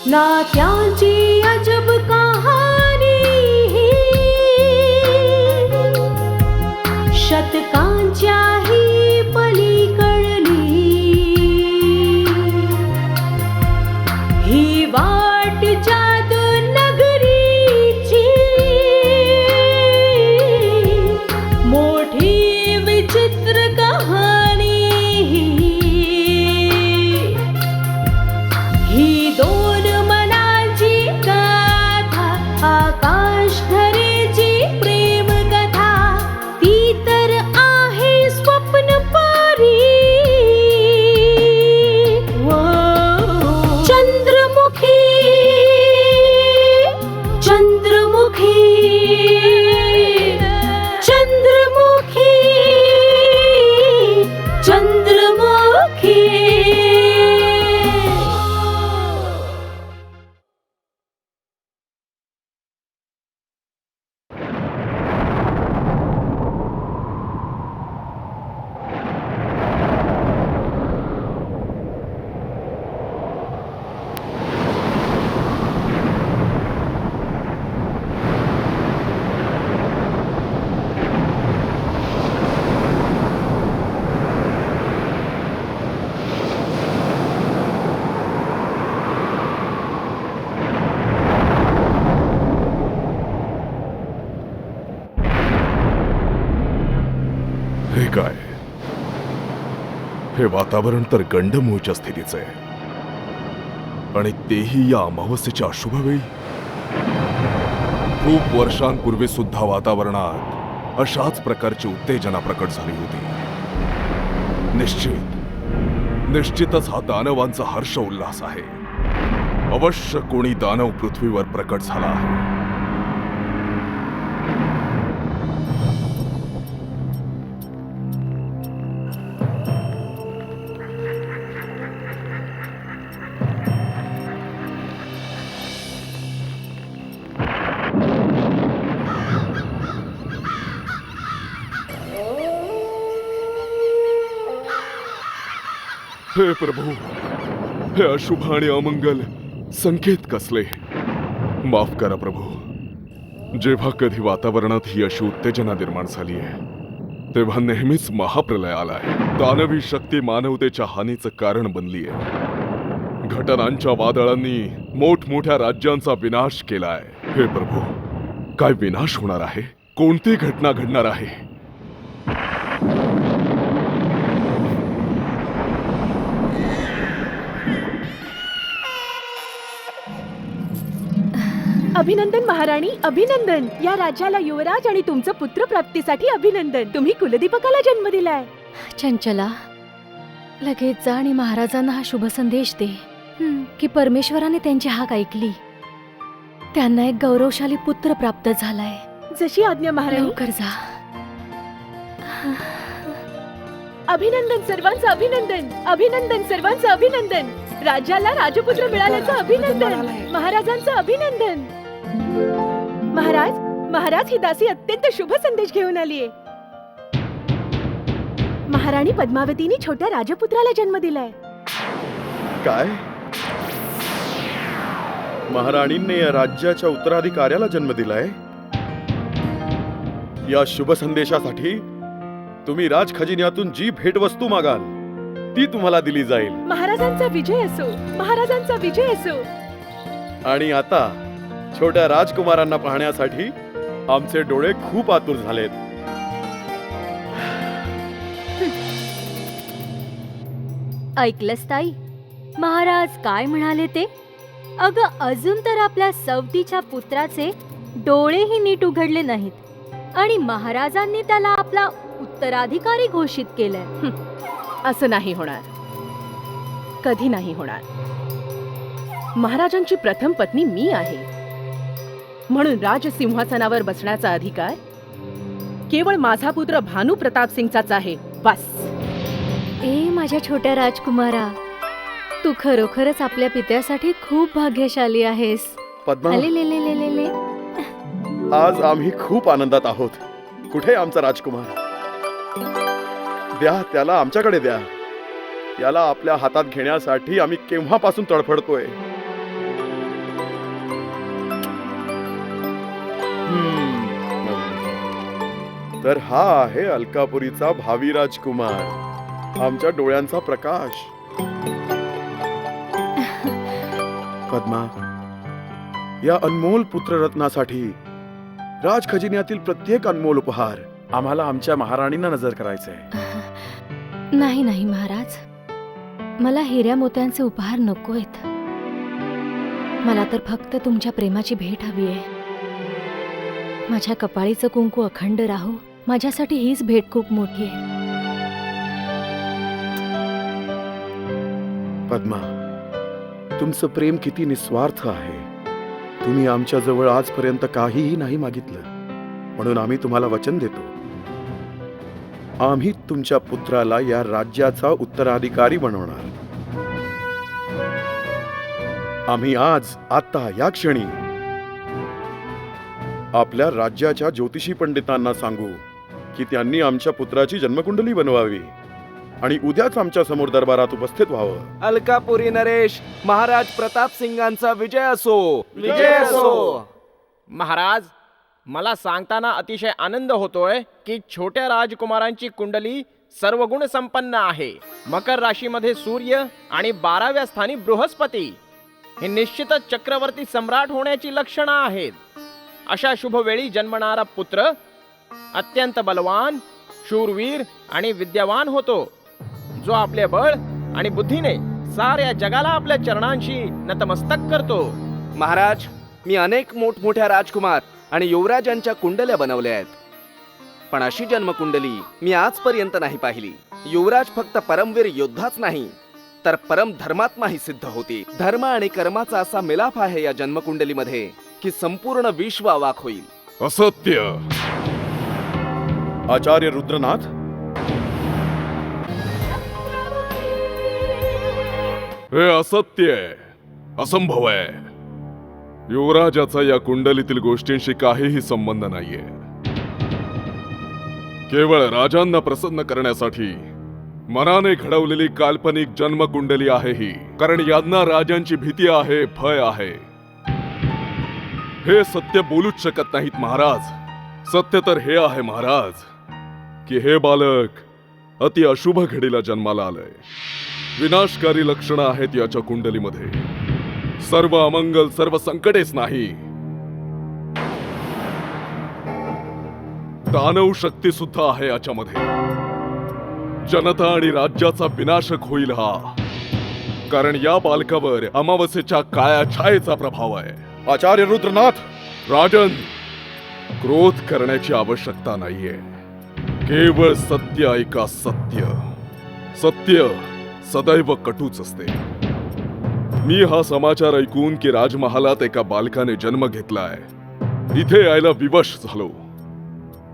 नात्यांची अजब कहाणी ही, शतकांच्याही पलीकडली ही वाट जादू नगरीची, मोठी विचित्र कहाणी ही दोन आकाश धरेची प्रेम कथा, ती तर आहे स्वप्न परी। चंद्रमुखी चंद्रमुखी चंद्रमुखी चंद्रमुखी। हे काय? हे वातावरण तर गंडमूळच्या स्थितीचं आहे, आणि तेही या अमावस्येच्या अशुभ वेळी। खूप वर्षांपूर्वी सुद्धा वातावरणात अशाच प्रकारची उत्तेजना प्रकट झाली होती। निश्चितच हा दानवांचा हर्ष उल्हास आहे। अवश्य कोणी दानव पृथ्वीवर प्रकट झाला आहे। हे प्रभू, हे अशुभ आणि अमंगल संकेत कसले? माफ करा प्रभू। जेव्हा कधी वातावरणात ही अशी उत्तेजना निर्माण झाली आहे, तेव्हा नेहमीच महाप्रलय आलाय। दानवी शक्ती मानवतेच्या हानीचं कारण बनली आहे। घटनांच्या वादळांनी मोठमोठ्या राज्यांचा विनाश केलाय। हे प्रभू, काय विनाश होणार आहे? कोणती घटना घडणार आहे? अभिनंदन महाराणी, अभिनंदन। या राज्याला युवराज आणि तुमचं पुत्र प्राप्तीसाठी अभिनंदन। तुम्ही कुलदीपकाला जन्म दिलाय। चंचला, लगेच जा आणि महाराजांना हा शुभ संदेश दे की परमेश्वराने त्यांची हाक ऐकली। त्यांना एक गौरवशाली पुत्र प्राप्त झालाय। जशी आज्ञा महाराणी। लवकर जा। अभिनंदन सर्वांचं अभिनंदन, अभिनंदन सर्वांचं अभिनंदन। राज्याला राजपुत्र मिळाल्याचं अभिनंदन, महाराजांचं अभिनंदन। महाराज ही दासी अत्यंत शुभ संदेश घेऊन आलीये। महाराणी पद्मावतीने छोट्या राजपुत्राला जन्म दिलाय। काय? महाराणींनी या राज्याच्या उत्तराधिकाऱ्याला जन्म दिलाय? या शुभ संदेशासाठी तुम्ही राजखजिन्यातून जी भेटवस्तू मागाल ती तुम्हाला दिली जाईल। महाराजांचा विजय असो, महाराजांचा विजय असो। आणि आता छोट्या राजकुमारांना पाहण्यासाठी आमचे डोळे खूप आतुर झालेत। ऐकलंस ताई, महाराज काय म्हणाले ते? अगं, अजून तर आपल्या सवतीच्या पुत्राचे डोळेही नीट उघडले नाहीत आणि महाराजांनी त्याला आपला उत्तराधिकारी घोषित केलंय। असं नाही होणार, कधी नाही होणार। महाराजांची प्रथम पत्नी मी आहे, म्हणून राजसिंहासनावर बसण्याचा अधिकार केवळ माझा पुत्र भानू प्रताप सिंगचाच आहे. बस. ए माझ्या छोट्या राजकुमारा, तू खरोखरच आपल्या पित्यासाठी खूप भाग्यशाली आहेस. पद्मा, अले ले ले ले ले ले. आज आम्ही खूप आनंदात आहोत. कुठे आमचा राजकुमार? द्या त्याला आमच्याकडे द्या. याला आपल्या हातात घेण्यासाठी आम्ही केव्हापासून तडफडतोय. तर हा आहे अलकापुरीचा भावी राजकुमार, आमच्या डोळ्यांचा प्रकाश. पद्मा, या अनमोल पुत्ररत्नासाठी राज खजिन्यातील प्रत्येक अनमोल उपहार आम्हाला आमच्या महाराणींना नजर करायचंय. नाही नाही महाराज, मला हिऱ्या मोत्यांचे उपहार नकोयत. मला तर फक्त तुमच्या प्रेमाची भेट हवी आहे. माझ्या कपाळीचं कुंकू अखंड राहू, माझ्यासाठी हीच भेट खूप मोठी आहे. पद्मा, तुमचं प्रेम किती निस्वार्थ आहे. तुम्ही आमच्या जवळ आजपर्यंत काहीही नाही मागितलं, म्हणून आम्ही तुम्हाला वचन देतो. आम्ही तुमच्या पुत्राला या राज्याचा उत्तराधिकारी बनवणार. आम्ही आज आता या क्षणी आपल्या राज्याच्या ज्योतिषी पंडितांना सांगू की त्यांनी आमच्या पुत्राची जन्मकुंडली बनवावी आणि उद्याच आमच्या समोर दरबारात उपस्थित व्हावं. अलकापुरी नरेश, महाराज प्रताप सिंगांचा विजय असो. विजय असो. महाराज, मला सांगताना अतिशय आनंद होतोय की छोट्या राजकुमारांची कुंडली सर्वगुण संपन्न आहे. मकर राशीमध्ये सूर्य आणि 12व्या स्थानी बृहस्पती हे निश्चितच चक्रवर्ती सम्राट होण्याची लक्षणं आहेत. अशा शुभवेळी जन्मणारा पुत्र अत्यंत बलवान, शूरवीर आणि विद्यावान होतो, जो आपले बळ आणि बुद्धीने साऱ्या जगाला आपल्या चरणांशी नतमस्तक करतो. महाराज, मी अनेक मोठमोठ्या राजकुमार आणि युवराजांच्या कुंडल्या बनवल्या आहेत, पण अशी जन्मकुंडली मी आजपर्यंत नाही पाहिली. युवराज फक्त परमवीर योद्धाच नाही, तर परम धर्मात्माही सिद्ध होती. धर्म आणि कर्माचा असा मिलाफ आहे या जन्मकुंडलीमध्ये की संपूर्ण विश्व अवाक होईल. असत्य. आचार्य रुद्रनाथ, हे असत्य आहे, असंभव आहे. युवराजाचा या कुंडलीतील गोष्टींशी काहीही संबंध नाहीये. केवळ राजांना प्रसन्न करण्यासाठी मनाने घडवलेली काल्पनिक जन्मकुंडली आहे ही. कारण यांना राजांची भीती आहे, भय आहे. हे सत्य बोलूच शकत नाहीत महाराज. सत्य तर हे आहे महाराज की हे बालक अति अशुभ घडीला जन्माला आलंय. विनाशकारी लक्षणं आहेत याच्या कुंडलीमध्ये. सर्व अमंगल, सर्व संकटेच नाही, दानव शक्ती सुद्धा आहे याच्यामध्ये. जनता आणि राज्याचा विनाशक होईल हा. कारण या बालकावर अमावस्येच्या काळ्या छायेचा प्रभाव आहे. आचार्य रुद्रनाथ, राजन, क्रोध करण्याची आवश्यकता नाहीये. केवळ सत्य ऐका. सत्य सत्य सदैव कटूच असते. मी हा समाचार ऐकून की राजमहालात एका बालकाने जन्म घेतलाय, इथे यायला विवश झालो.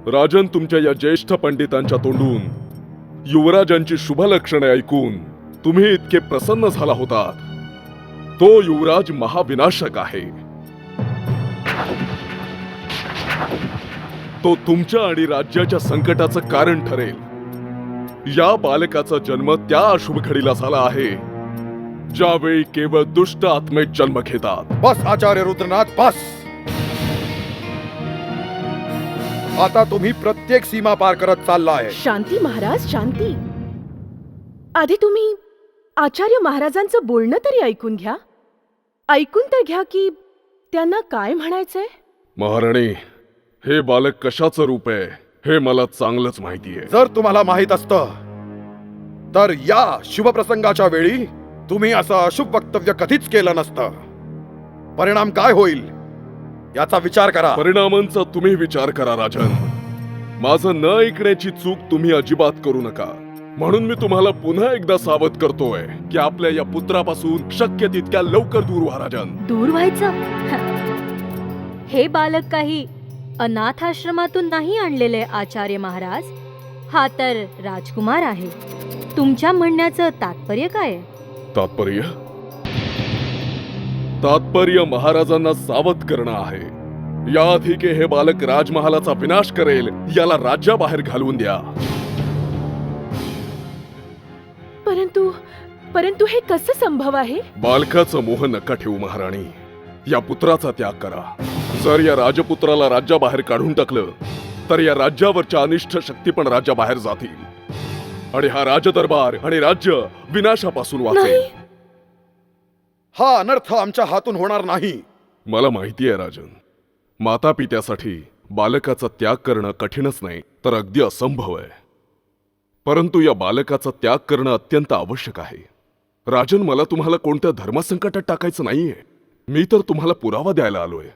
राजन, तुमच्या या ज्येष्ठ पंडितांच्या तोंडून युवराजांची शुभ लक्षणे ऐकून तुम्ही इतके प्रसन्न झाला होतात. तो युवराज महाविनाशक आहे. तो तुमच्या आणि राज्याच्या संकटाचं कारण ठरेल. या बालकाचा जन्म त्या अशुभ घडीला झाला आहे ज्यावेळी केवळ दुष्ट आत्मे जन्म घेतात. बस आचार्य रुद्रनाथ, बस. आता तुम्ही प्रत्येक सीमा पार करत चाललाय. शांती महाराज, शांती. आधी तुम्ही आचार्य महाराजांचं बोलणं तरी ऐकून घ्या. ऐकून तर घ्या की त्यांना काय म्हणायचंय. महाराणी, हे बालक कशाचं रूप आहे हे मला चांगलंच माहिती आहे. जर तुम्हाला माहित असतं तर या शुभ प्रसंगाच्या वेळी तुम्ही असं अशुभ वक्तव्य कधीच केलं नसतं. परिणाम काय होईल याचा विचार करा. परिणामांचा तुम्ही विचार करा राजन. माझं न ऐकण्याची चूक तुम्ही अजिबात करू नका. म्हणून मी तुम्हाला पुन्हा एकदा सावध करतोय की आपल्या या पुत्रापासून शक्य तितक्या लवकर दूर व्हा राजन. दूर व्हायचं? हे बालक काही अनाथ आश्रमातून नाही आणलेले आचार्य महाराज. हा तर राजकुमार आहे. तुमच्या म्हणण्याचं तात्पर्य काय आहे? तात्पर्य तात्पर्य महाराजांना सावध करणं आहे. याआधी की हे बालक राजमहालाचा विनाश करेल, याला राज्याबाहेर घालवून द्या. परंतु परंतु हे कसं संभव आहे? बालकाचं मोह नका ठेवू महाराणी. या पुत्राचा त्याग करा. जर या राजपुत्राला राज्याबाहेर काढून टाकलं तर या राज्यावरच्या अनिष्ट शक्ती पण राज्याबाहेर जातील आणि हा राजदरबार आणि राज्य विनाशापासून वाचेल. नाही. हा अनर्थ आमच्या हातून होणार नाही. मला माहिती आहे राजन, माता पित्यासाठी बालकाचा त्याग करणं कठीणच नाही तर अगदी असंभव आहे. परंतु या बालकाचा त्याग करणं अत्यंत आवश्यक आहे. राजन, मला तुम्हाला कोणत्या धर्मसंकटात टाकायचं नाहीये. मी तर तुम्हाला पुरावा द्यायला आलोय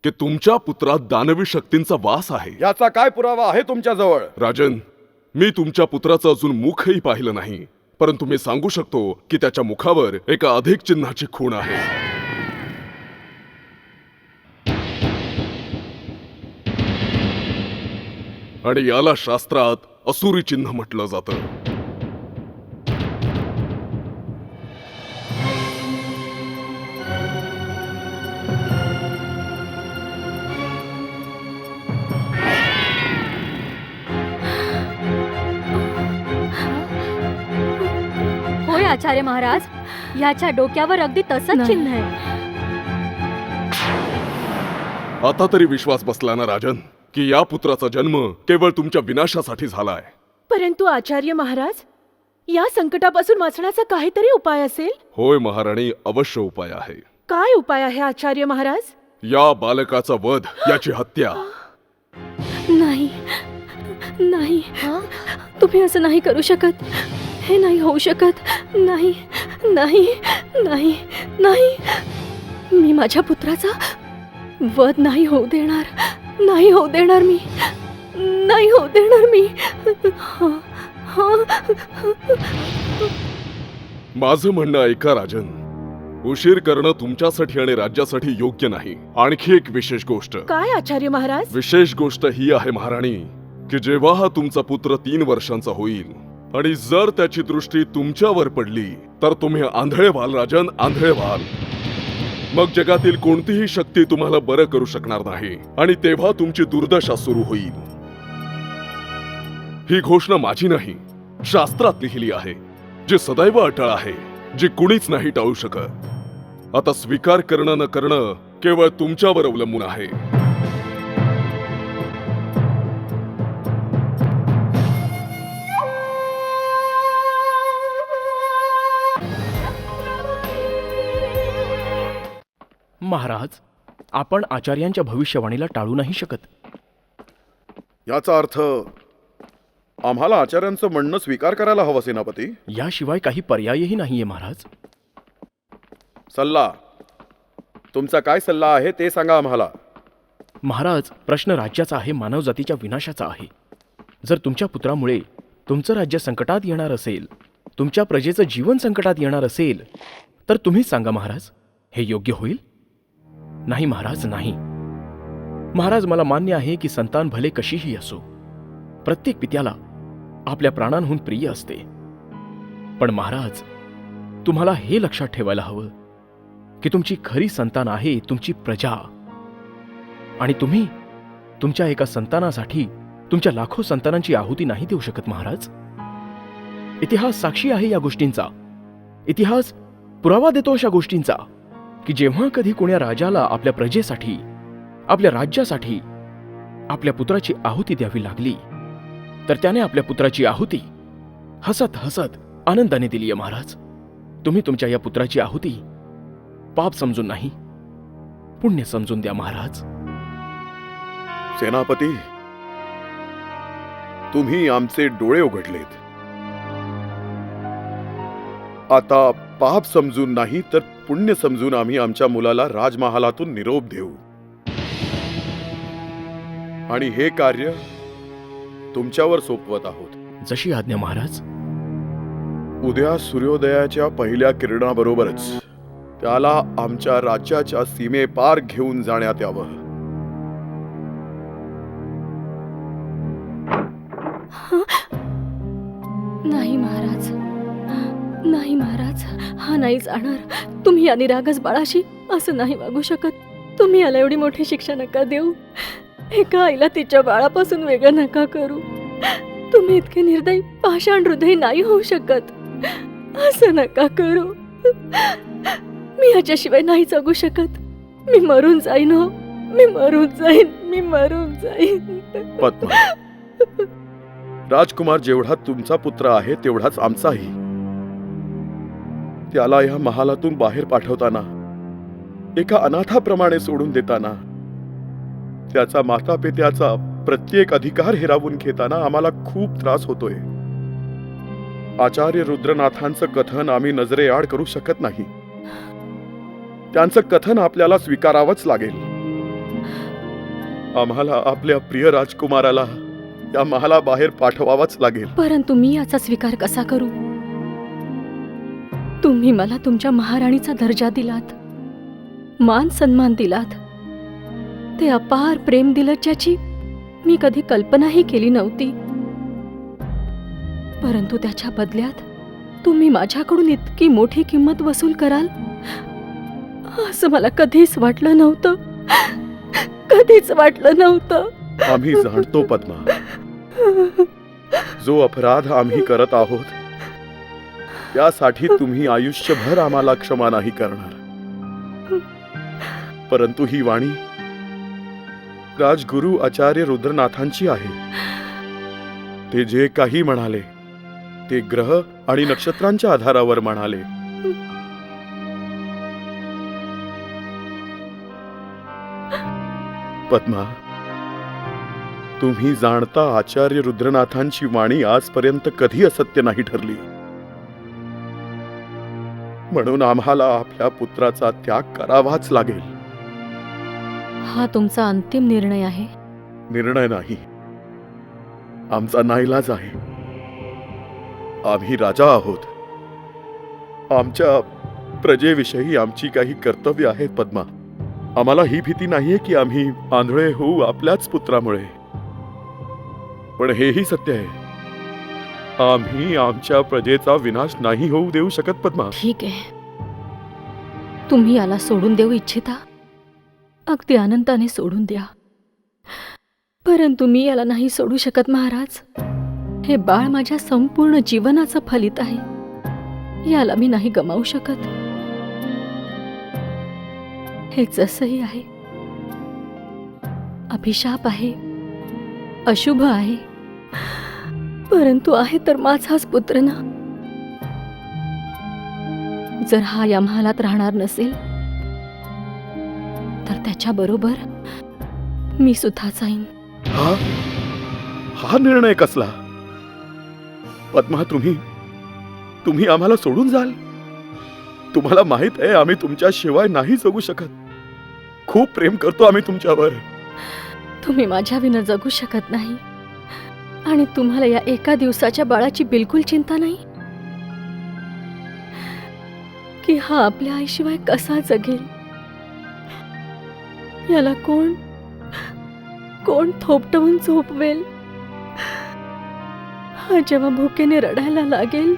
की तुमच्या पुत्रात दानवी शक्तींचा वास आहे. याचा काय पुरावा आहे तुमच्याजवळ? राजन, मी तुमच्या पुत्राचं अजून मुखही पाहिलं नाही, परंतु मी सांगू शकतो की त्याच्या मुखावर एका अधिक चिन्हाची खूण आहे. आणि याला शास्त्रात असुरी चिन्ह म्हटलं जातं. होय आचार्य महाराज, ह्याच्या डोक्यावर अगदी तसंच नाही. चिन्ह आहे. आता तरी विश्वास बसला ना राजन की या पुत्राचा जन्म केवळ तुमच्या विनाशासाठी झालाय. परंतु आचार्य महाराज, या संकटापासून वाचण्याचा काहीतरी उपाय असेल? होय महाराणी, अवश्य उपाय आहे. काय उपाय आहे आचार्य महाराज? या बालकाचा वध, याची हत्या. नाही नाही, तुम्ही असं नाही करू शकत. हे नाही होऊ शकत. नाही नाही नाही नाही, मी माझ्या पुत्राचा वध नाही होऊ देणार. नाही होऊ देणार मी. नाही होऊ देणार मी. माझं म्हणणं ऐका राजन, उशीर करणं तुमच्यासाठी आणि राज्यासाठी योग्य नाही. आणखी एक विशेष गोष्ट. काय आचार्य महाराज? विशेष गोष्ट ही आहे महाराणी की जेव्हा हा तुमचा पुत्र 3 वर्षांचा होईल आणि जर त्याची दृष्टी तुमच्यावर पडली तर तुम्ही आंधळे व्हाल राजन, आंधळे व्हाल. मग जगातील कोणतीही शक्ती तुम्हाला बरं करू शकणार नाही आणि तेव्हा तुमची दुर्दशा सुरू होईल. ही घोषणा माझी नाही, शास्त्रात लिहिली आहे, जी सदैव अटळ आहे, जी कुणीच नाही टाळू शकत. आता स्वीकार करणं न करणं केवळ तुमच्यावर अवलंबून आहे. महाराज, आपण आचार्यांच्या भविष्यवाणीला टाळू नाही शकत. याचा अर्थ आम्हाला आचार्यांचं म्हणणं स्वीकार करायला हवं सेनापती. याशिवाय काही पर्यायही नाहीये महाराज. सल्ला, तुमचा काय सल्ला आहे ते सांगा आम्हाला. महाराज, प्रश्न राज्याचा आहे, मानवजातीच्या विनाशाचा आहे. जर तुमच्या पुत्रामुळे तुमचं राज्य संकटात येणार असेल, तुमच्या प्रजेचं जीवन संकटात येणार असेल, तर तुम्हीच सांगा महाराज, हे योग्य होईल? नाही महाराज, नाही. महाराज, मला मान्य आहे की संतान भले कशीही असो, प्रत्येक पित्याला आपल्या प्राणांहून प्रिय असते. पण महाराज, तुम्हाला हे लक्षात ठेवायला हवं की तुमची खरी संतान आहे तुमची प्रजा. आणि तुम्ही तुमच्या एका संतानासाठी तुमच्या लाखो संतानांची आहुती नाही देऊ शकत महाराज. इतिहास साक्षी आहे या गोष्टींचा. इतिहास पुरावा देतो अशा गोष्टींचा की जेव्हा कधी कोण्या राजाला आपल्या प्रजेसाठी, आपल्या राज्यासाठी आपल्या पुत्राची आहुती द्यावी लागली तर त्याने आपल्या पुत्राची आहुती हसत हसत आनंदाने दिली आहे महाराज. तुम्ही तुमच्या या पुत्राची आहुती पाप समजून नाही, पुण्य समजून द्या महाराज. सेनापती, तुम्ही आमचे डोळे उघडलेत. आता पाप समजून नाही तर पुण्य समजून आम्ही आमच्या मुलाला राजमहालातून निरोप देऊ. आणि हे कार्य तुमच्यावर सोपवत आहोत. जशी आज्ञा महाराज. उद्या सूर्योदयाच्या पहिल्या किरणाबरोबरच त्याला आमच्या राज्याच्या सीमेपार घेऊन जाण्यात यावं. नाही महाराज, हा नाही जाणार. तुम्ही या निरागस बाळाशी असं नाही वागू शकत. तुम्ही याला एवढी मोठी शिक्षा नका देऊ. एका आईला तिच्या बाळापासून वेगळं नका करू. तुम्ही इतके निर्दयी पाषाण हृदय नाही होऊ शकत. असं नका करू. मी याच्याशिवाय नाही जगू शकत. मी मरून जाईन हो. मी मरून जाईन. पद्मा, राजकुमार जेवढा तुमचा पुत्र आहे तेवढाच आमचाही. त्याला या महालातून बाहेर पाठवताना, एका अनाथाप्रमाणे सोडून देताना, त्याचा माता पित्याचा प्रत्येक अधिकार हिरावून घेताना आम्हाला खूप त्रास होतोय. आचार्य रुद्रनाथांचं कथन आम्ही नजरेआड करू शकत नाही. त्यांचं कथन आपल्याला स्वीकारावंच लागेल. आम्हाला आपल्या प्रिय राजकुमाराला या महाला बाहेर पाठवावाच लागेल. परंतु मी याचा स्वीकार कसा करू? तुम्ही मला तुमच्या महाराणीचा दर्जा दिलात, मान सन्मान दिलात, ते अपार प्रेम दिलं ज्याची मी कधी कल्पनाही केली नव्हती. परंतु त्याच्या बदल्यात तुम्ही माझ्याकडून इतकी मोठी किंमत वसूल कराल असं मला कधीच वाटलं नव्हतं. आम्ही जाणतो पद्मा, जो अपराध आम्ही करत आहोत त्यासाठी तुम्ही आयुष्यभर आम्हाला क्षमा नाही करणार. परंतु ही वाणी राजगुरु आचार्य रुद्रनाथांची आहे. ते जे काही म्हणाले ते ग्रह आणि नक्षत्रांच्या आधारावर म्हणाले. पद्मा, तुम्ही जाणता आचार्य रुद्रनाथांची वाणी आजपर्यंत कधी असत्य नाही ठरली. म्हणून आम्हाला आपल्या पुत्राचा त्याग करावाच लागेल. हा तुमचा अंतिम निर्णय आहे? निर्णय नाही, आमचा नाईलाज आहे. आम्ही राजा आहोत. आमच्या प्रजेविषयी आमची काही कर्तव्य आहेत पद्मा. आम्हाला ही भीती नाहीये की आम्ही आंधळे होऊ आपल्याच पुत्रामुळे. पण हेही सत्य आहे, आम्ही आमच्या प्रजेचा विनाश नाही होऊ देऊ शकत पद्मा. ठीक आहे, तुम्ही याला सोडून देऊ इच्छिता? अगदी आनंदाने सोडून द्या. परंतु मी याला नाही सोडू शकत महाराज. हे बाळ माझ्या संपूर्ण जीवनाचं फलित आहे. याला मी नाही गमावू शकत. हे जसंही आहे, अभिशाप आहे, अशुभ आहे, परंतु आहे तर माझाच पुत्र ना. जर हा या महालात राहणार नसेल तर त्याच्या बरोबर मी सुद्धा जाईन. हा निर्णय कसला? पद्मा, तुम्ही आम्हाला सोडून जाल? तुम्हाला माहित आहे आम्ही तुमच्याशिवाय नाही जगू शकत. खूप प्रेम करतो आम्ही तुमच्यावर. तुम्ही माझ्या विना जगू शकत नाही आणि तुम्हाला या एका दिवसाच्या बाळाची बिलकुल चिंता नाही की हा आपल्या आईशिवाय कसा जगेल. याला कोण थोपटवून झोपवेल. हा जेव्हा भुकेने रडायला लागेल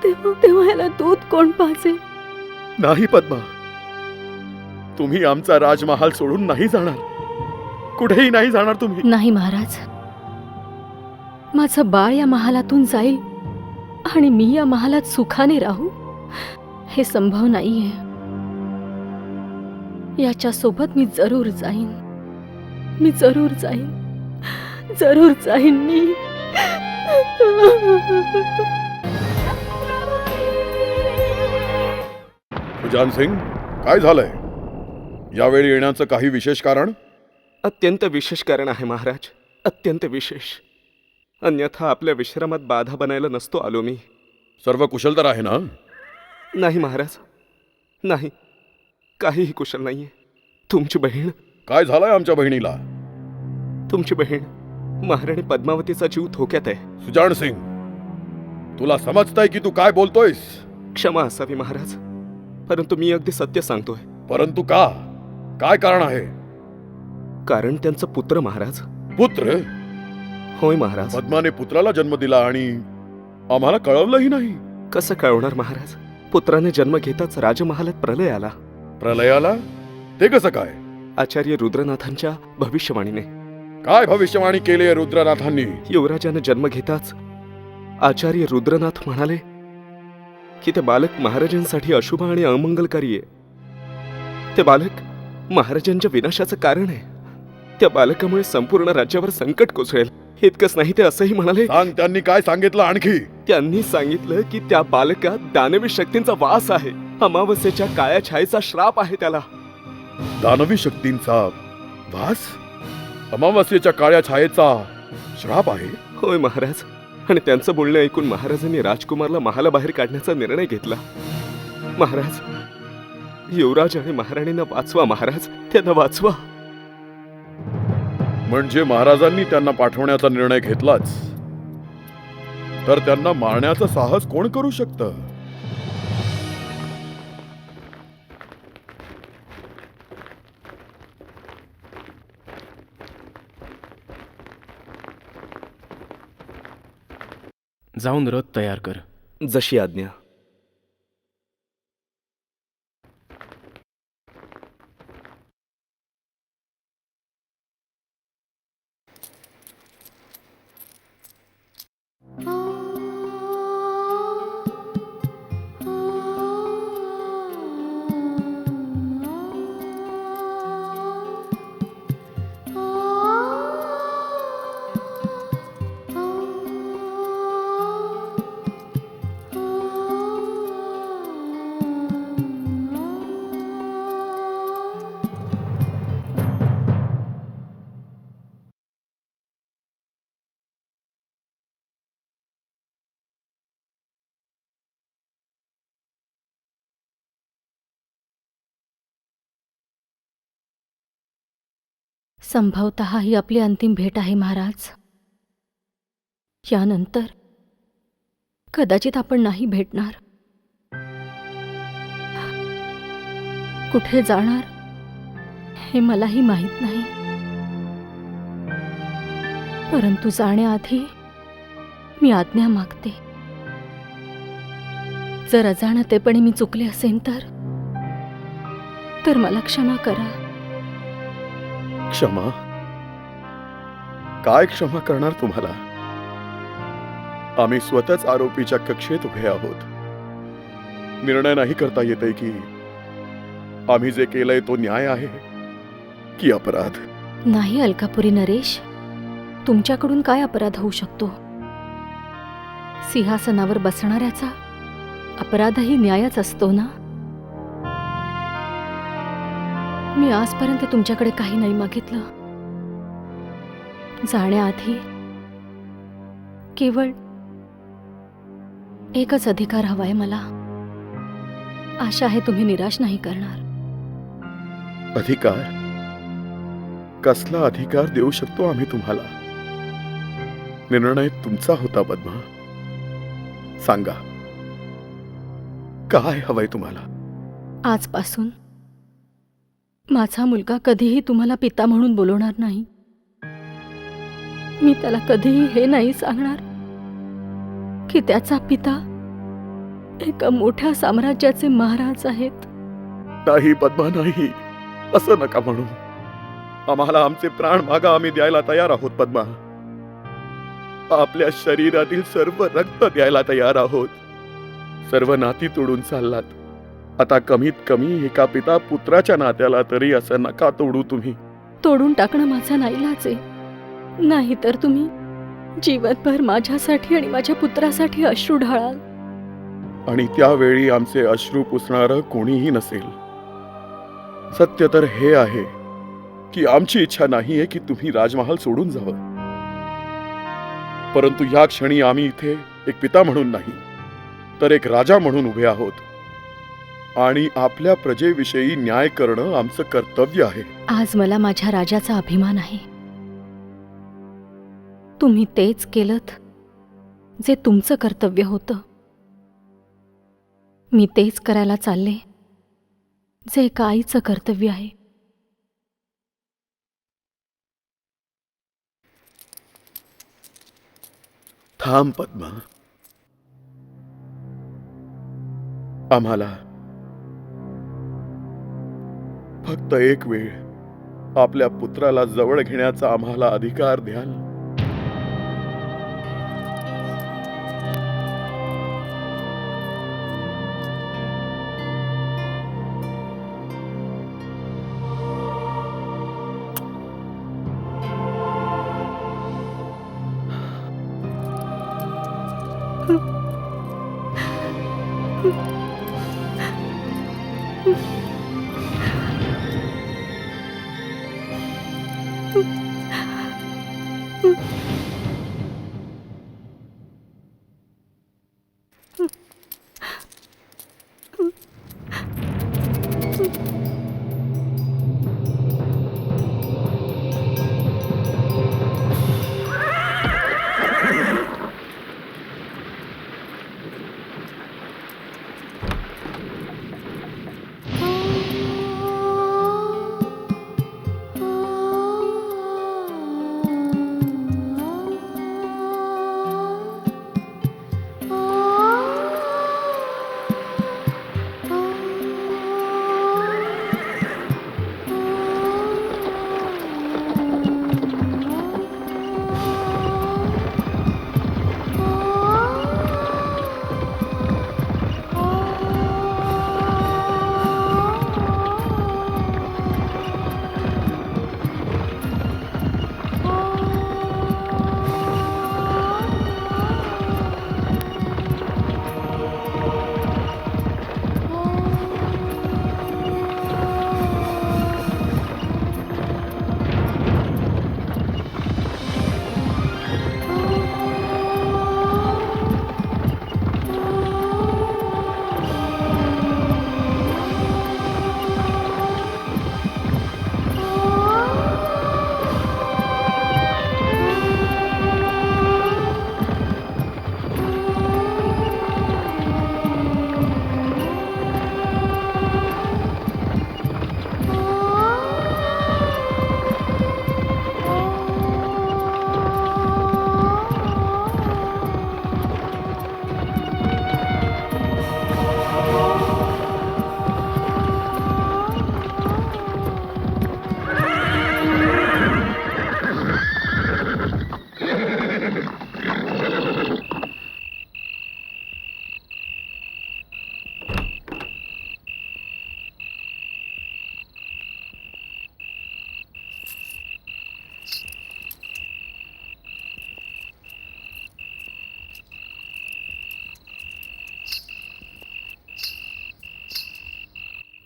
तेव्हा याला दूध कोण पाजेल. नाही पद्मा, तुम्ही आमचा राजमहाल सोडून नाही जाणार. कुठेही नाही जाणार तुम्ही. नाही महाराज, माझं बाळ या महालातून जाईल आणि मी या महालात सुखाने राहू हे संभव नाहीये. याच्या सोबत मी जरूर जाईन मी. सुजान सिंग, काय झालंय? यावेळी येण्याचं काही विशेष कारण? अत्यंत विशेष कारण आहे महाराज, अत्यंत विशेष. अन्यथा आपल्या विश्रामात बाधा बनायला नसतो आलो मी. सर्व कुशल तर आहे ना? नाही महाराज, नाही, काहीही कुशल नाहीये. तुमची बहीण, काय झालंय आमच्या बहिणीला? तुमची बहीण महाराणी पद्मावतीचा जीव धोक्यात आहे. सुजान सिंग, तुला समजतंय की तू काय बोलतोयस? क्षमा असावी महाराज, परंतु मी अगदी सत्य सांगतोय. परंतु का? काय कारण आहे? कारण त्यांचा पुत्र महाराज. पुत्र? होय महाराज. पद्माने पुत्राला जन्म दिला आणि आम्हाला कळवलंही नाही. कसं कळवणार महाराज? पुत्राने जन्म घेताच राजमहालात प्रलय आला. प्रलयाला ते कसं काय? आचार्य रुद्रनाथांच्या भविष्यवाणीने. काय भविष्यवाणी केली रुद्रनाथांनी? युवराजानं जन्म घेताच आचार्य रुद्रनाथ म्हणाले की ते बालक महाराजांसाठी अशुभ आणि अमंगलकारी आहे. ते बालक महाराजांच्या विनाशाचं कारण आहे. त्या बालकामुळे संपूर्ण राज्यावर संकट कोसळेल. इतकंच नाही, ते असंही म्हणाले. सांग, त्यांनी काय सांगितलं आणखी? त्यांनी सांगितलं की त्या बालकात दानवी शक्तींचा वास आहे. अमावस्येच्या काळ्या छायेचा श्राप आहे त्याला. दानवी शक्तींचा वास? अमावस्येच्या काळ्या छायेचा श्राप आहे? होय महाराज. आणि त्यांचं बोलणं ऐकून महाराजांनी राजकुमारला महालाबाहेर काढण्याचा निर्णय घेतला. महाराज, युवराज आणि महाराणींना वाचवा महाराज, त्यांना वाचवा. म्हणजे महाराजांनी त्यांना पाठवण्याचा निर्णय घेतलाच, तर त्यांना मारण्याचं साहस कोण करू शकतं? जाऊन रथ तयार कर. जशी आज्ञा. संभवतः ही आपली अंतिम भेट आहे महाराज. यानंतर कदाचित आपण नाही भेटणार. कुठे जाणार हे मलाही माहीत नाही. परंतु जाण्याआधी मी आज्ञा मागते. जर अजाणतेपणे मी चुकले असेन तर मला क्षमा करा. क्षमा? काय क्षमा करणार तुम्हाला? आम्ही स्वतःच आरोपीच्या कक्षेत उभे आहोत. निर्णय नाही करता येते की आम्ही जे केलंय तो न्याय आहे की अपराध. नाही अलकापुरी नरेश, तुमच्याकडून काय अपराध होऊ शकतो? सिंहासनावर बसणाऱ्याचा अपराधही न्यायच असतो ना. मी आजपर्यंत तुमच्याकडे काही नाही मागितलं. जाण्याआधी केवळ एकच अधिकार हवाय मला. आशा आहे तुम्ही निराश नाही करणार. अधिकार? कसला अधिकार देऊ शकतो आम्ही तुम्हाला? निर्णय तुमचा होता पद्मा. सांगा, काय हवंय तुम्हाला? आजपासून माझा मुलगा कधीही तुम्हाला पिता म्हणून बोलवणार नाही. मी त्याला कधीही हे नाही सांगणार की त्याचा पिता एका मोठ्या साम्राज्याचे महाराज आहेत. नाही पद्मा, नाही. असं नका म्हणू. आम्हाला आमचे प्राण मागा, आम्ही द्यायला तयार आहोत पद्मा. आपल्या शरीरातील सर्व रक्त द्यायला तयार आहोत. सर्व नाती तोडून चाललात. आता कमीत कमी एका पिता पुत्राच्या नात्याला तरी असं नका तोडू तुम्ही. तोडून टाकणं माझा नाईलाज आहे. नाही तर तुम्ही जीवनभर माझ्यासाठी आणि माझ्या पुत्रासाठी अश्रू ढाळाल. आणि त्यावेळी आमचे अश्रू पुसणारं कोणीही नसेल. सत्य तर हे आहे की आमची इच्छा नाहीये की तुम्ही राजमहाल सोडून जावं. परंतु या क्षणी आम्ही इथे एक पिता म्हणून नाही, तर एक राजा म्हणून उभे आहोत. आणि आपल्या प्रजेविषयी न्याय करणं आमचं कर्तव्य आहे. आज मला माझ्या राजाचा अभिमान आहे. तुम्ही तेच केलत जे तुमचं कर्तव्य होतं. मी तेच करायला चालले जे एका आईचं कर्तव्य आहे. थांब पद्मा. आम्हाला फक्त एक वेळ आपल्या पुत्राला जवळ घेण्याचा आम्हाला अधिकार द्याल.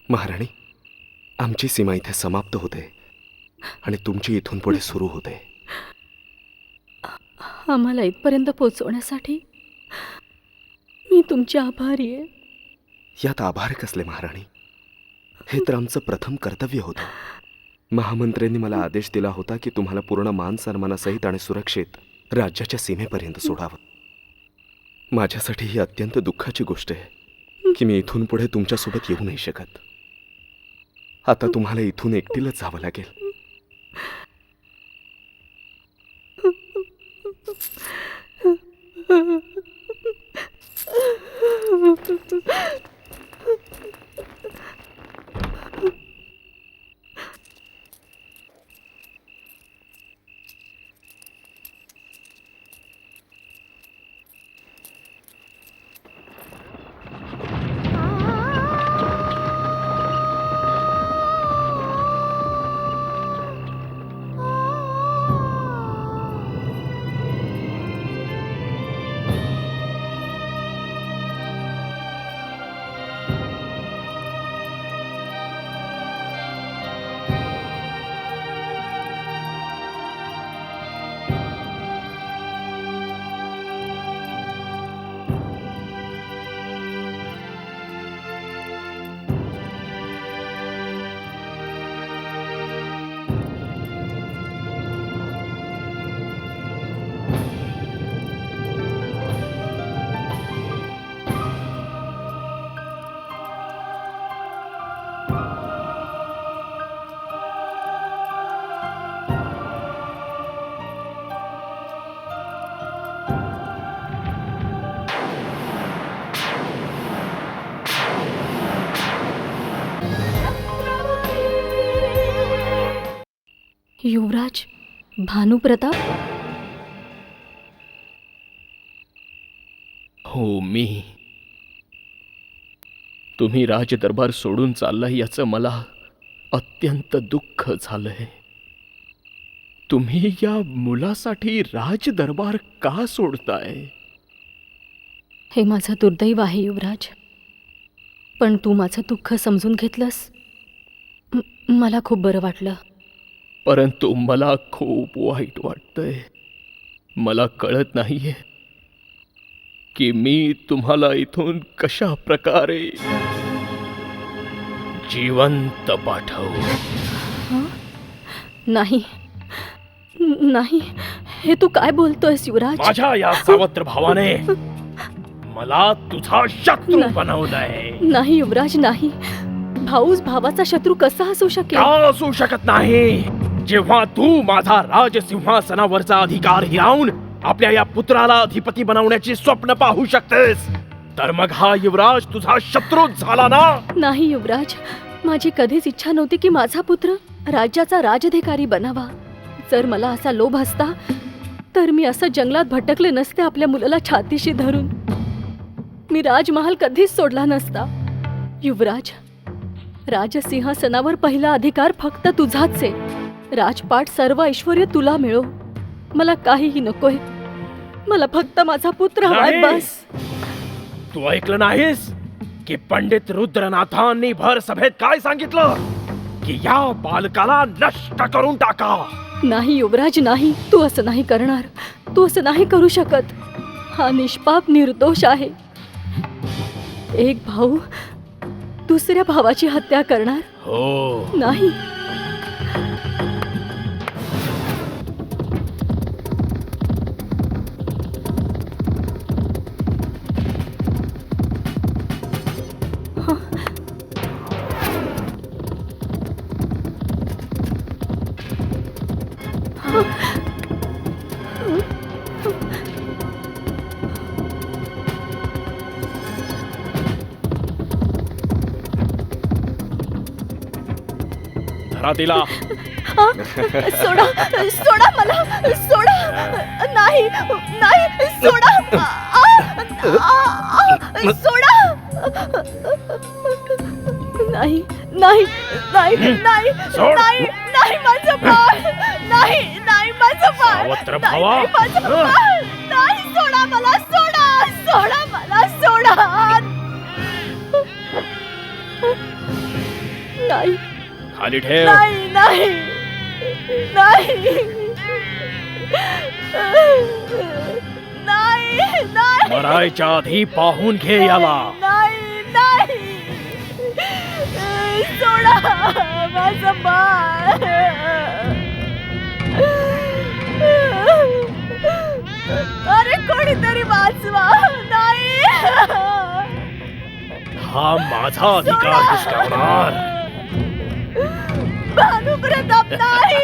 महाराणी, आमची सीमा इथे समाप्त होते आणि तुमची इथून पुढे सुरू होते. आम्हाला इथपर्यंत पोहोचवण्यासाठी मी तुमची आभारी आहे. यात आभार कसले महाराणी? हे तर आमचं प्रथम कर्तव्य होतं. महामंत्र्यांनी मला आदेश दिला होता की तुम्हाला पूर्ण मान सन्मानासहित आणि सुरक्षित राज्याच्या सीमेपर्यंत सोडावं. माझ्यासाठी ही अत्यंत दुःखाची गोष्ट आहे की मी इथून पुढे तुमच्यासोबत येऊ नाही शकत. आता तुम्हाला इथून एकटीलाच जावं लागेल. युवराज भानुप्रताप? हो, मी. तुम्ही राजदरबार सोडून चाललाय याचं मला अत्यंत दुःख झालंय. तुम्ही या मुलासाठी राजदरबार का सोडताय? हे माझं दुर्दैव आहे युवराज, पण तू माझं दुःख समजून घेतलंस, मला खूप बरं वाटलं. परंतु मला खूप वाईट वाटतंय. मला कळत नाहीये की मी तुम्हाला इथून कशा प्रकारे जिवंत पाठवू. नाही नाही, हे तू काय बोलतोयस युवराज? माझ्या या सावत्र भावाने मला तुझा शत्रू नाही. बनवलंय. नाही युवराज, नाही. भाऊच भावाचा शत्रू कसा असू शकेल? का असू शकत नाही? जेव्हा तू माझा राजसिंहासनावरचा अधिकार हिरावून आपल्या या पुत्राला अधिपती बनवण्याची स्वप्न पाहू शकतेस, तर मग हा युवराज तुझा शत्रूच झाला ना? नाही युवराज, माझी कधीच इच्छा नव्हती की माझा पुत्र राज्याचा राजाधिकारी बनावा. जर मला असा लोभ असता तर मी असं जंगलात भटकले नसते आपल्या मुलाला छातीशी धरून. मी राजमहाल कधीच सोडला नसता. युवराज, राजसिंहासनावर पहिला अधिकार फक्त तुझाच आहे. राजपाट सर्व ऐश्वर्य तुला मिळो, मला काहीही नकोय. मला फक्त माझा पुत्र हवाय, नाही. बस. तू ऐकलं नाहीस की पंडित रुद्रनाथांनी भर सभेत काय सांगितलं? की या बालकाला नष्ट करून टाका. नाही युवराज, नाही. तू असं नाही करणार. तू असं नाही करू शकत. हा निष्पाप निर्दोष आहे. एक भाऊ दुसऱ्या भावाची हत्या करणार? हो, नाही. धरा तिला. सोडा सोडा मला, सोडा. नाही नाही, सोडा. सोडा. नाही नाही नाही नाही सोड. नाही नाही, माझं बाळ. नाही नाही, माझं बाळ. सावत्र नाही, भावा. नाही, माझं बाळ. नाही, सोडा मला, सोडा. सोडा मला, सोडा. नाही. खाली ठेव. नाही नाही नाही नाही नाही, मरायच्या आधी पाहून घे याला. नाही नाही, सोडा माझं बाळ. अरे कोणीतरी वाचवा. नाही, हा माझा अधिकार हिसकावणार. भानुप्रताप, नाही.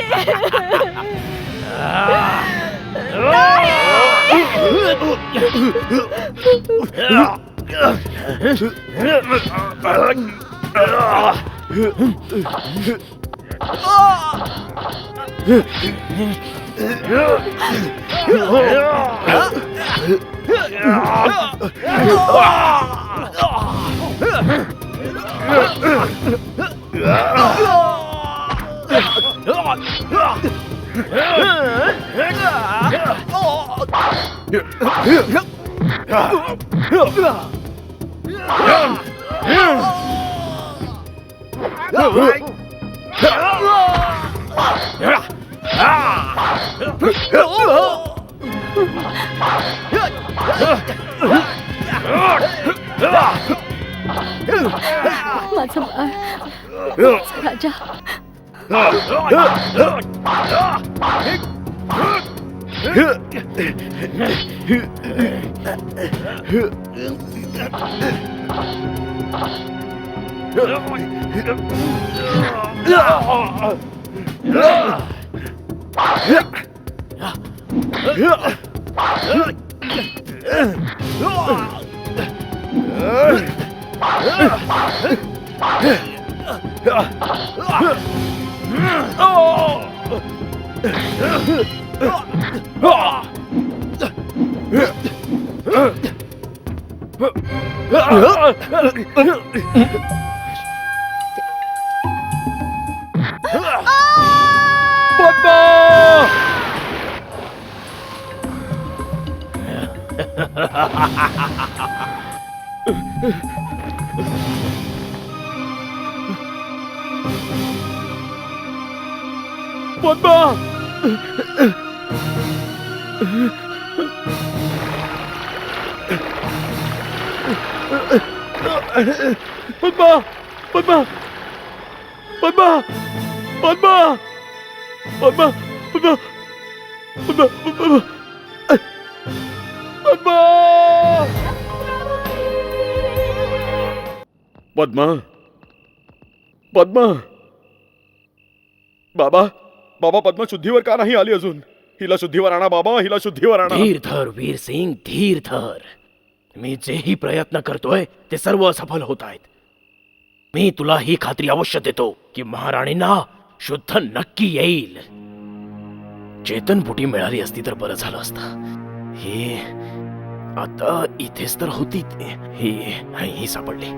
माझं बाळ, माझा राजा. पद्मा! पद्मा! पद्मा! पद्मा! पद्मा! पद्मा! पद्मा! पद्मा! पद्मा! पद्मा! पद्मा! पद्मा! बाबा, बाबा, पद्मा शुद्धीवर का नाही आली अजून? हिला शुद्धीवर आणा बाबा, हिला शुद्धीवर आणा. धीर धर वीर सिंग, धीर धर. मी जेही प्रयत्न करतोय ते सर्व सफल होत आहेत. मी तुला ही खात्री अवश्य देतो की महाराणींना शुद्ध नक्की येईल. चेतनपुटी मिळाली असती तर बरं झालं असतं. ही आता इथेच तर होती. ही सापडली.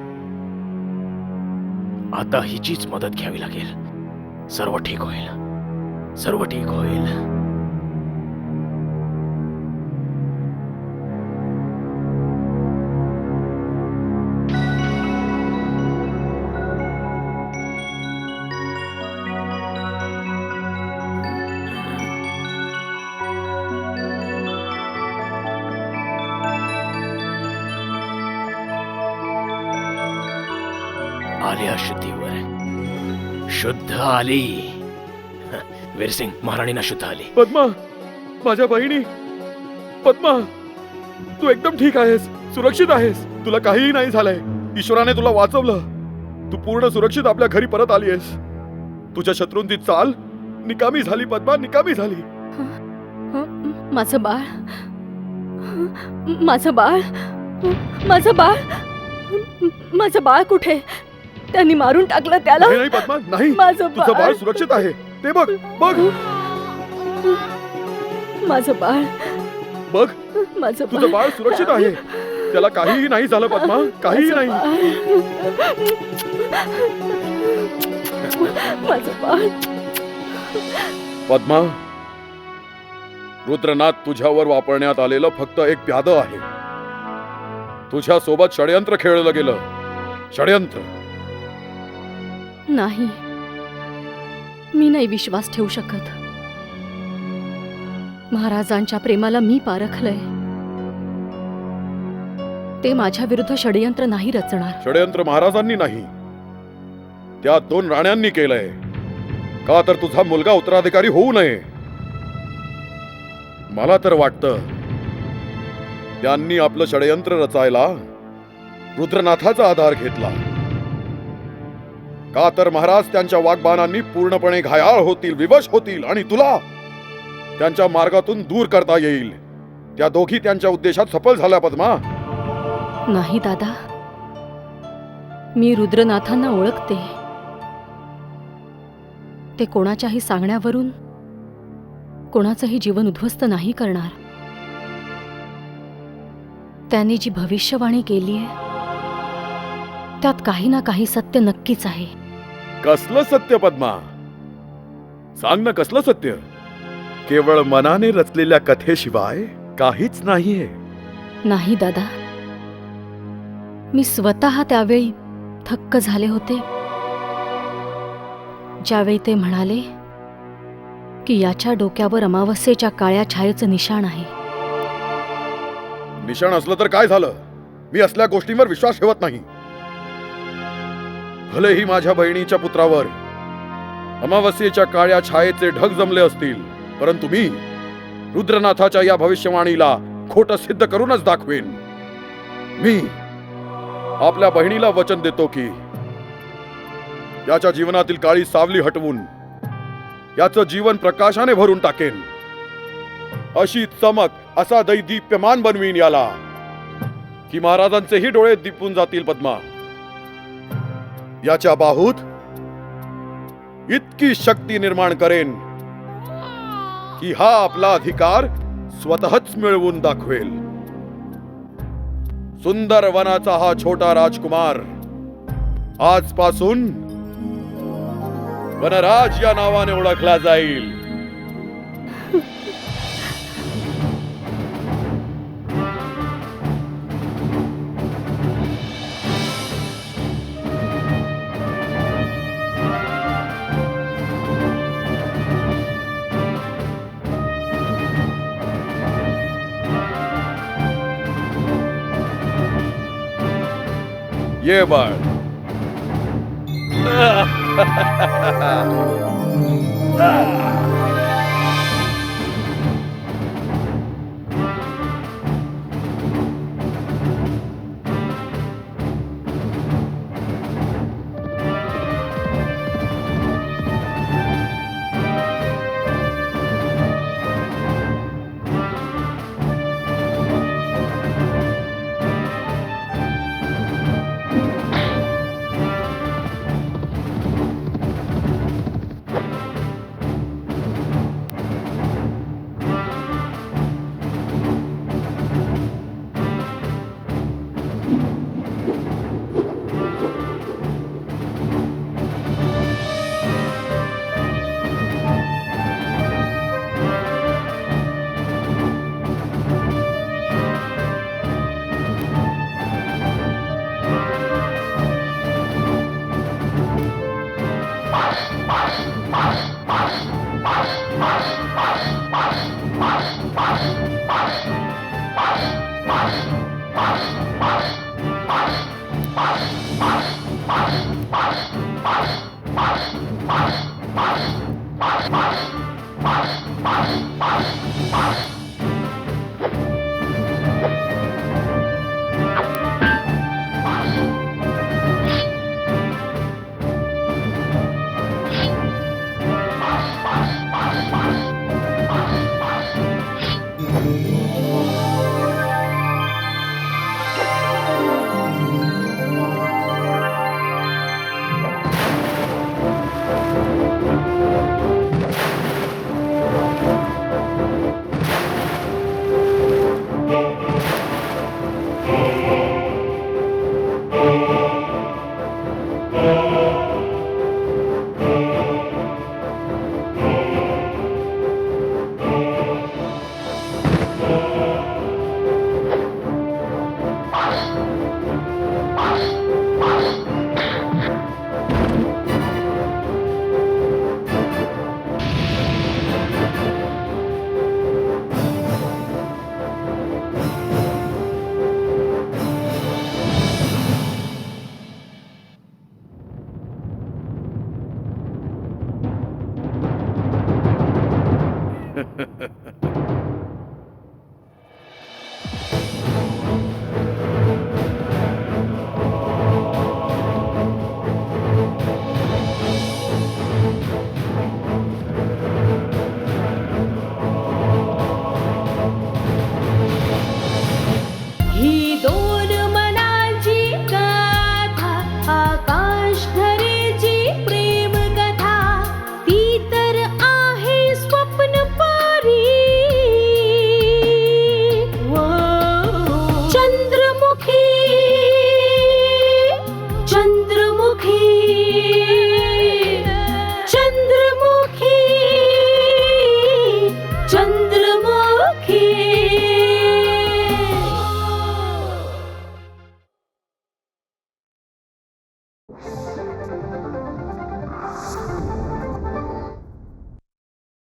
आता हिचीच मदत घ्यावी लागेल. सर्व ठीक होईल. सर्व ठीक होईल. आल्या शुद्धीवर. शुद्ध आली. वीरसिंग, महाराणींना शुद्ध आली. पद्मा, माझ्या बहिणी. पद्मा, तू एकदम ठीक आहेस, सुरक्षित आहेस. तुला काहीही नाही झालंय. ईश्वराने तुला वाचवलं. तू पूर्ण सुरक्षित आपल्या घरी परत आली आहेस. तुझ्या शत्रूंची चाल निकामी झाली पद्मा, निकामी झाली. माझं बाळ, माझं बाळ, माझं बाळ, माझं बाळ कुठे? त्यांनी मारून टाकलं त्याला. नाही नाही पद्मा, नाही. माझं तुझं बाळ सुरक्षित आहे. ते बघ, बघ, माझं बाळ, बघ. माझं तुझं बाळ सुरक्षित आहे. त्याला काहीही नाही झालं पद्मा, काहीही नाही. माझं बाळ. पद्मा, रुद्रनाथ तुझ्यावर वापरण्यात आलेलं फक्त एक प्यादं आहे. तुझ्या सोबत षडयंत्र खेळलं गेलं. षडयंत्र. नाही, मी नाही विश्वास ठेवू शकत. महाराजांच्या प्रेमाला मी पारखलंय. ते माझ्या विरुद्ध षडयंत्र नाही रचणार. षडयंत्र महाराजांनी नाही, त्या 2 राण्यांनी केलंय. का तर तुझा मुलगा उत्तराधिकारी होऊ नये. मला तर वाटतं त्यांनी आपलं षडयंत्र रचायला रुद्रनाथाचा आधार घेतला. का तर महाराज त्यांच्या वाग्बाणांनी पूर्णपणे घायाळ होतील, विवश होतील आणि तुला त्यांच्या मार्गातून दूर करता येईल. त्या दोघी त्यांच्या उद्देशात सफल झाल्या पद्मा. नाही दादा, मी रुद्रनाथांना ओळखते. ते कोणाच्याही सांगण्यावरून कोणाचंही जीवन उद्ध्वस्त नाही करणार. त्यांनी जी भविष्यवाणी केली आहे त्यात काही ना काही सत्य नक्कीच आहे. कसलं सत्य पद्मा? सांग ना, कसलं सत्य? केवळ मनाने रचलेल्या कथेशिवाय काहीच नाहीये. नाही दादा, मी स्वतः त्यावेळी थक्क झाले होते ज्यावेळी ते म्हणाले की याच्या डोक्यावर अमावस्येच्या काळ्या छायेचं निशाण आहे. निशाण असलं तर काय झालं? मी असल्या गोष्टींवर विश्वास ठेवत नाही. भलेही माझ्या बहिणीच्या पुत्रावर अमावस्येच्या काळ्या छायेचे ढग जमले असतील, परंतु मी रुद्रनाथाच्या या भविष्यवाणीला खोटं सिद्ध करूनच दाखवेन. मी आपल्या बहिणीला वचन देतो की याच्या जीवनातील काळी सावली हटवून याचं जीवन प्रकाशाने भरून टाकेन. अशी चमक, असा दैदीप्यमान बनवीन याला की महाराजांचेही डोळे दिपून जातील पद्मा. याच्या बाहूत इतकी शक्ती निर्माण करेन की हा आपला अधिकार स्वतःच मिळवून दाखवेल. सुंदर वनाचा हा छोटा राजकुमार आजपासून वनराज या नावाने ओळखला जाईल. ये बाळ.